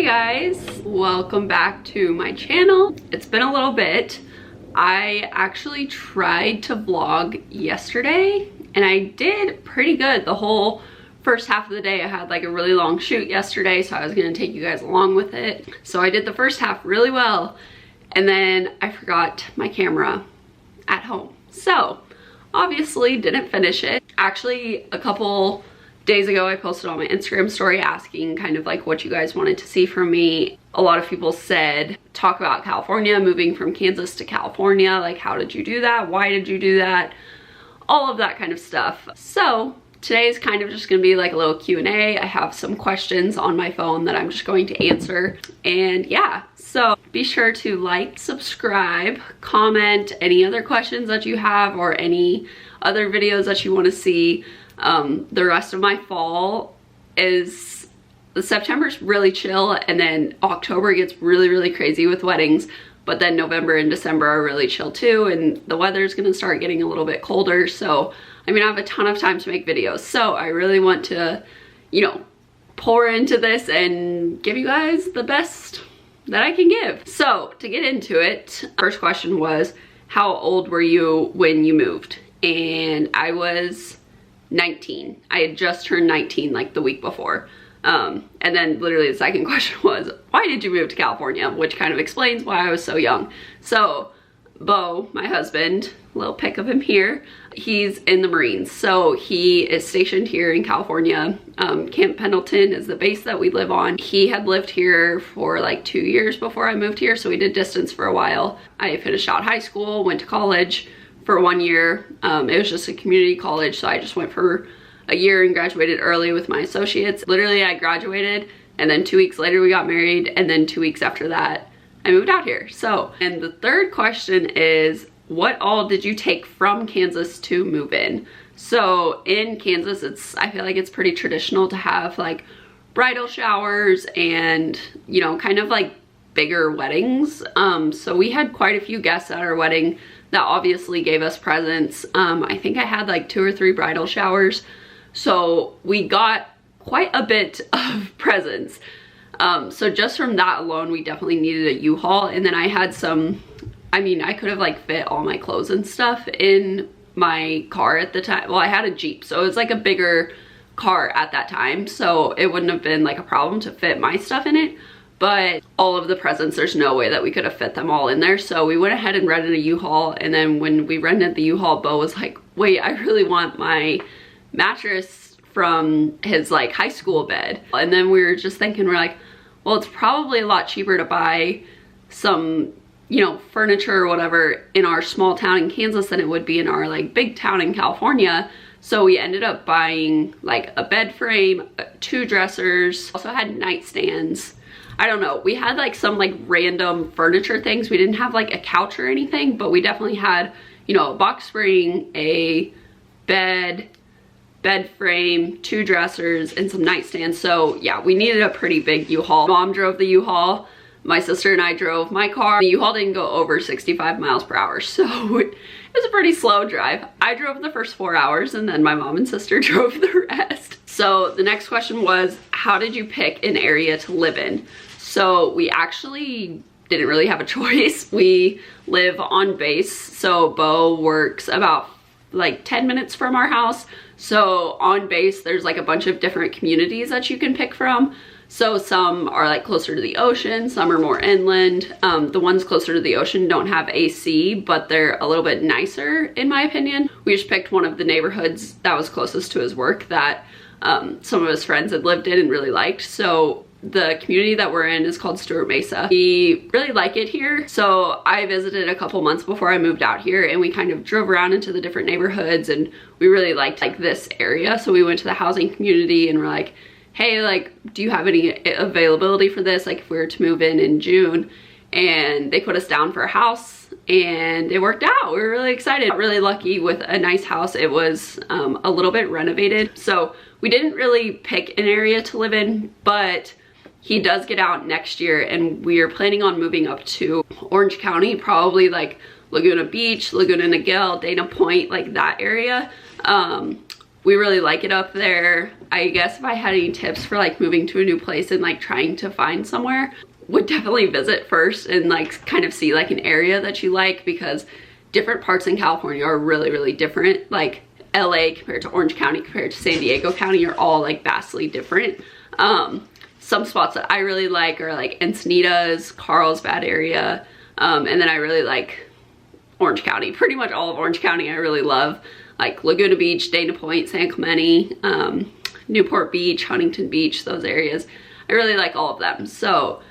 Hey guys, welcome back to my channel. It's been a little bit. I actually tried to vlog yesterday and I did pretty good. The whole first half of the day I had like a really long shoot yesterday, so I was gonna take you guys along with it. So I did the first half really well, and then I forgot my camera at home. So obviously didn't finish it. Actually, a couple days ago I posted on my Instagram story asking kind of like what you guys wanted to see from me. A lot of people said talk about California, moving from Kansas to California, like how did you do that, why did you do that, all of that kind of stuff. So today is kind of just gonna be like a little Q&A. I have some questions on my phone that I'm just going to answer, and yeah, so be sure to like, subscribe, comment any other questions that you have or any other videos that you want to see. The rest of my fall is, September's really chill, and then October gets really crazy with weddings, but then November and December are really chill too, and the weather's gonna start getting a little bit colder, so I mean I have a ton of time to make videos. So I really want to, you know, pour into this and give you guys the best that I can give. So to get into it, first question was, how old were you when you moved? And I was 19. I had just turned 19 like the week before. And then literally the second question was, why did you move to California? Which kind of explains why I was so young. So Bo, my husband, a little pic of him here, he's in the Marines. So he is stationed here in California. Camp Pendleton is the base that we live on. He had lived here for like 2 years before I moved here, so we did distance for a while. I finished out high school, went to college for 1 year. It was just a community college, so I just went for a year and graduated early with my associates. Literally, I graduated, and then 2 weeks later we got married, and then 2 weeks after that I moved out here. So, and the third question is, what all did you take from Kansas to move in? So in Kansas, I feel like it's pretty traditional to have like bridal showers and, you know, kind of like bigger weddings. So we had quite a few guests at our wedding that obviously gave us presents. I think I had like 2 or 3 bridal showers. So we got quite a bit of presents. So just from that alone, we definitely needed a U-Haul. And then I had some, I mean, I could have like fit all my clothes and stuff in my car at the time. Well, I had a Jeep, so it was like a bigger car at that time, so it wouldn't have been like a problem to fit my stuff in it. But all of the presents, there's no way that we could have fit them all in there. So we went ahead and rented a U-Haul. And then when we rented the U-Haul, Bo was like, wait, I really want my mattress from his like high school bed. And then we were just thinking, we're like, well, it's probably a lot cheaper to buy some, you know, furniture or whatever in our small town in Kansas than it would be in our like big town in California. So we ended up buying like a bed frame, 2 dressers, also had nightstands. I don't know, we had like some like random furniture things. We didn't have like a couch or anything, but we definitely had, you know, a box spring, a bed frame, 2 dressers, and some nightstands. So yeah, we needed a pretty big U-Haul. Mom drove the U-Haul, my sister and I drove my car. The U-Haul didn't go over 65 miles per hour, so it was a pretty slow drive. I drove the first 4 hours, and then my mom and sister drove the rest. So the next question was, how did you pick an area to live in? So we actually didn't really have a choice. We live on base, so Bo works about like 10 minutes from our house. So on base, there's like a bunch of different communities that you can pick from. So some are like closer to the ocean, some are more inland. The ones closer to the ocean don't have AC, but they're a little bit nicer in my opinion. We just picked one of the neighborhoods that was closest to his work that some of his friends had lived in and really liked. So the community that we're in is called Stewart Mesa. We really like it here. So I visited a couple months before I moved out here, and we kind of drove around into the different neighborhoods, and we really liked like this area. So we went to the housing community and we're like, hey, like, do you have any availability for this? Like if we were to move in June. And they put us down for a house, and it worked out. We were really excited. Got really lucky with a nice house. It was a little bit renovated. So we didn't really pick an area to live in, but he does get out next year, and we are planning on moving up to Orange County, probably like Laguna Beach, Laguna Niguel, Dana Point, like that area. we really like it up there. I guess if I had any tips for like moving to a new place and like trying to find somewhere, would definitely visit first and like kind of see like an area that you like, because different parts in California are really, really different. Like LA compared to Orange County compared to San Diego County are all like vastly different. Some spots that I really like are like Encinitas, Carlsbad area, and then I really like Orange County. Pretty much all of Orange County I really love, like Laguna Beach, Dana Point, San Clemente, Newport Beach, Huntington Beach, those areas. I really like all of them. So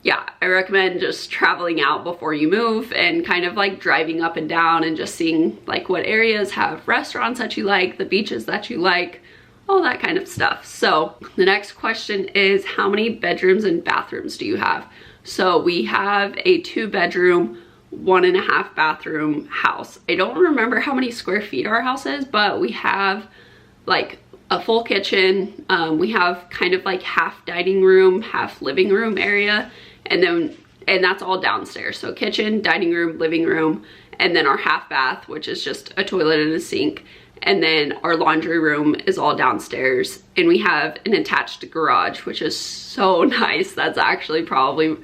yeah, I recommend just traveling out before you move and kind of like driving up and down and just seeing like what areas have restaurants that you like, the beaches that you like, all that kind of stuff. So the next question is, how many bedrooms and bathrooms do you have? So we have a 2-bedroom, 1.5 bathroom house. I don't remember how many square feet our house is, but we have like a full kitchen. We have kind of like half dining room, half living room area, and that's all downstairs. So kitchen, dining room, living room, and then our half bath, which is just a toilet and a sink. And then our laundry room is all downstairs, and we have an attached garage, which is so nice. That's actually probably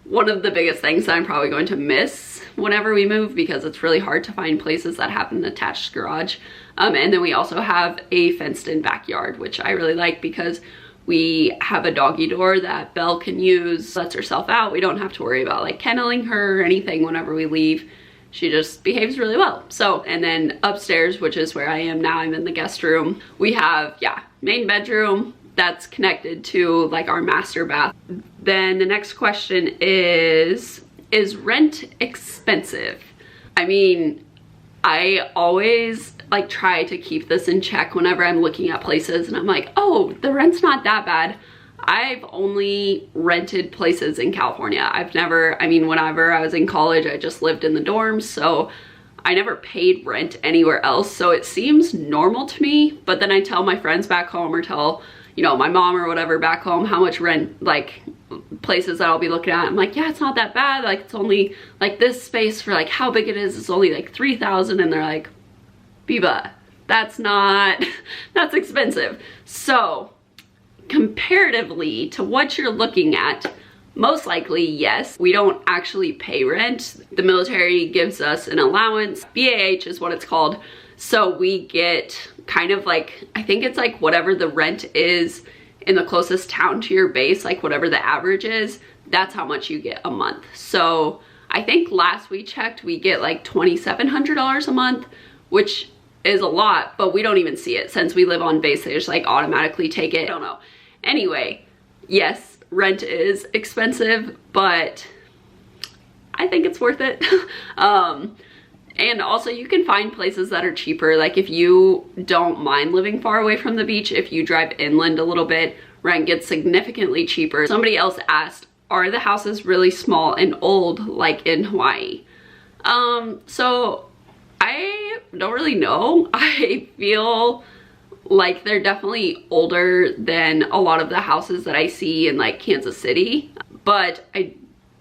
one of the biggest things that I'm probably going to miss whenever we move, because it's really hard to find places that have an attached garage. And then we also have a fenced in backyard, which I really like because we have a doggy door that Belle can use, lets herself out. We don't have to worry about like kenneling her or anything whenever we leave. She just behaves really well. So, and then upstairs, which is where I am now, I'm in the guest room. We have, yeah, main bedroom that's connected to like our master bath. Then the next question is rent expensive? I mean, I always like try to keep this in check whenever I'm looking at places and I'm like, oh, the rent's not that bad. I've only rented places in California. I've never, I mean, whenever I was in college, I just lived in the dorms, so I never paid rent anywhere else. So it seems normal to me, but then I tell my friends back home or tell, you know, my mom or whatever back home how much rent, like places that I'll be looking at. I'm like, yeah, it's not that bad. Like it's only like this space for like how big it is. It's only like 3,000. And they're like, Biba, that's not, that's expensive. So comparatively to what you're looking at, most likely, yes, we don't actually pay rent. The military gives us an allowance. BAH is what it's called. So we get kind of like, I think it's like whatever the rent is in the closest town to your base, like whatever the average is, that's how much you get a month. So I think last we checked, we get like $2,700 a month, which is a lot, but we don't even see it since we live on base. They just like automatically take it. I don't know. Anyway, yes, rent is expensive, but I think it's worth it. And also you can find places that are cheaper. Like if you don't mind living far away from the beach, if you drive inland a little bit, rent gets significantly cheaper. Somebody else asked, are the houses really small and old like in Hawaii? So I don't really know. I feel like they're definitely older than a lot of the houses that I see in like Kansas City, but I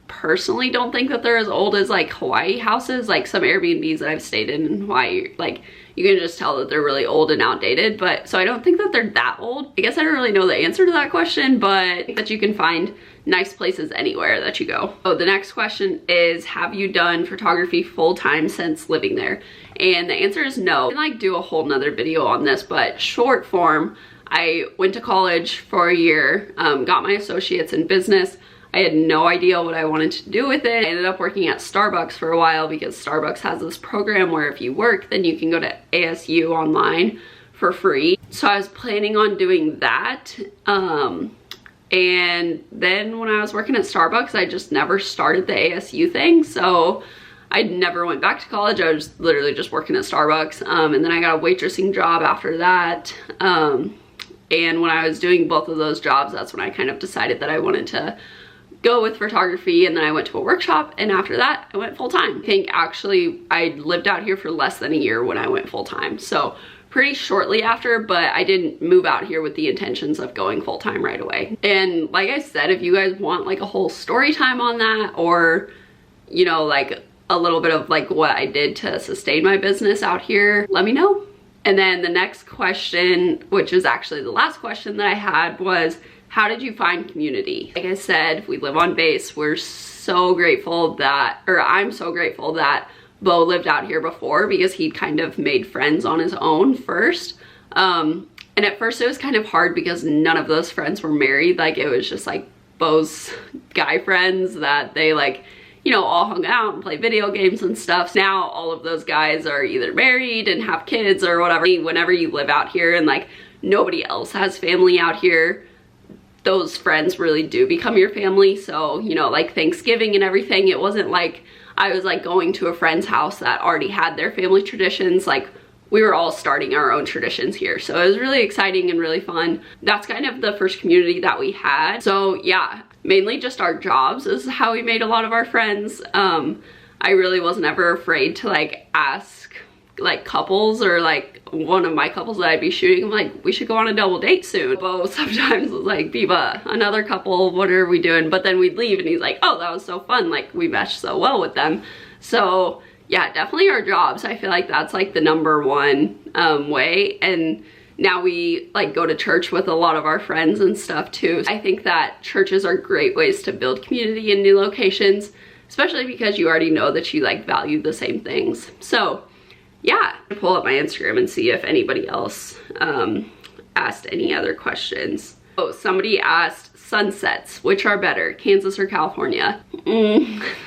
personally don't think that they're as old as like Hawaii houses. Like some Airbnbs that I've stayed in Hawaii, like you can just tell that they're really old and outdated. But so I don't think that they're that old. I guess I don't really know the answer to that question, but that you can find nice places anywhere that you go. Oh, the next question is, have you done photography full-time since living there? And the answer is no. I can like do a whole nother video on this, but short form, I went to college for a year, got my associates in business. I had no idea what I wanted to do with it. I ended up working at Starbucks for a while because Starbucks has this program where if you work, then you can go to ASU online for free. So I was planning on doing that. And then when I was working at Starbucks, I just never started the ASU thing. So I never went back to college. I was literally just working at Starbucks. And then I got a waitressing job after that. And when I was doing both of those jobs, that's when I kind of decided that I wanted to go with photography. And then I went to a workshop, and after that I went full-time. I think actually I lived out here for less than a year when I went full-time, so pretty shortly after, but I didn't move out here with the intentions of going full-time right away. And like I said, if you guys want like a whole story time on that, or you know, like a little bit of like what I did to sustain my business out here, let me know. And then the next question, which was actually the last question that I had, was how did you find community? Like I said, we live on base. We're so grateful that, or I'm so grateful that Bo lived out here before, because he'd kind of made friends on his own first. And at first it was kind of hard because none of those friends were married. Like it was just like Bo's guy friends that they like, you know, all hung out and played video games and stuff. Now all of those guys are either married and have kids or whatever. Whenever you live out here and like nobody else has family out here, those friends really do become your family. So, you know, like Thanksgiving and everything, it wasn't like I was like going to a friend's house that already had their family traditions. Like we were all starting our own traditions here. So it was really exciting and really fun. That's kind of the first community that we had. So yeah, mainly just our jobs is how we made a lot of our friends. I really wasn't ever afraid to like ask like couples, or like one of my couples that I'd be shooting, I'm like, we should go on a double date soon. Bo sometimes was like, Biba, another couple, what are we doing? But then we'd leave and he's like, oh, that was so fun. Like we meshed so well with them. So yeah, definitely our jobs. I feel like that's like the #1 way. And now we like go to church with a lot of our friends and stuff too. I think that churches are great ways to build community in new locations, especially because you already know that you like value the same things. So yeah, I'll pull up my Instagram and see if anybody else asked any other questions. Oh, somebody asked sunsets, which are better, Kansas or California?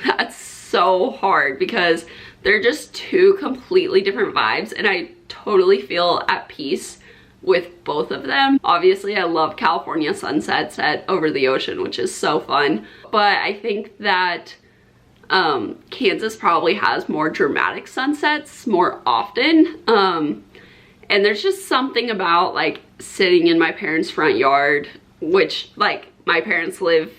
That's so hard because they're just two completely different vibes, and I totally feel at peace with both of them. Obviously, I love California sunsets over the ocean, which is so fun, but I think that Kansas probably has more dramatic sunsets more often. And there's just something about like sitting in my parents' front yard, which like my parents live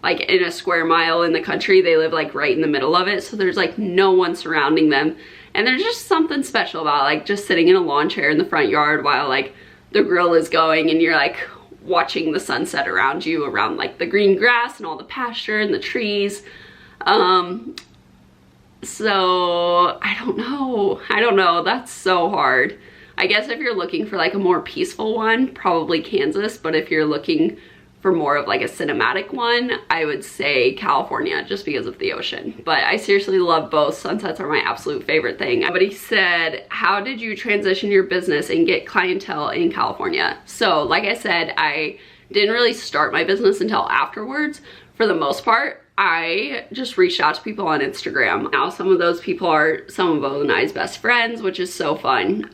like in a square mile in the country. They live like right in the middle of it. So there's like no one surrounding them. And there's just something special about like just sitting in a lawn chair in the front yard while like the grill is going and you're like watching the sunset around you, around like the green grass and all the pasture and the trees. So I don't know, that's so hard. I guess if you're looking for like a more peaceful one, probably Kansas, but if you're looking for more of like a cinematic one, I would say California, just because of the ocean. But I seriously love both. Sunsets are my absolute favorite thing. Somebody said, how did you transition your business and get clientele in California? So like I said, I didn't really start my business until afterwards. For the most part, I just reached out to people on Instagram. Now some of those people are some of Bo and I's best friends, which is so fun.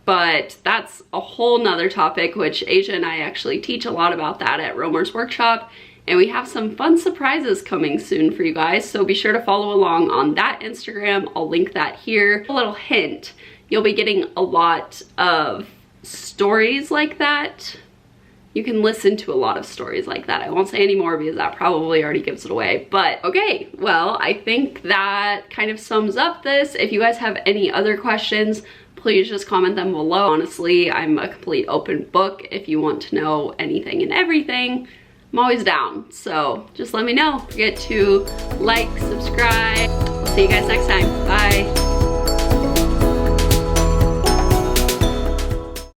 But that's a whole nother topic, which Asia and I actually teach a lot about that at Romer's Workshop. And we have some fun surprises coming soon for you guys. So be sure to follow along on that Instagram. I'll link that here. A little hint, you'll be getting a lot of stories like that. You can listen to a lot of stories like that. I won't say any more because that probably already gives it away. But okay, well, I think that kind of sums up this. If you guys have any other questions, please just comment them below. Honestly, I'm a complete open book. If you want to know anything and everything, I'm always down. So just let me know. Don't forget to like, subscribe. See you guys next time. Bye.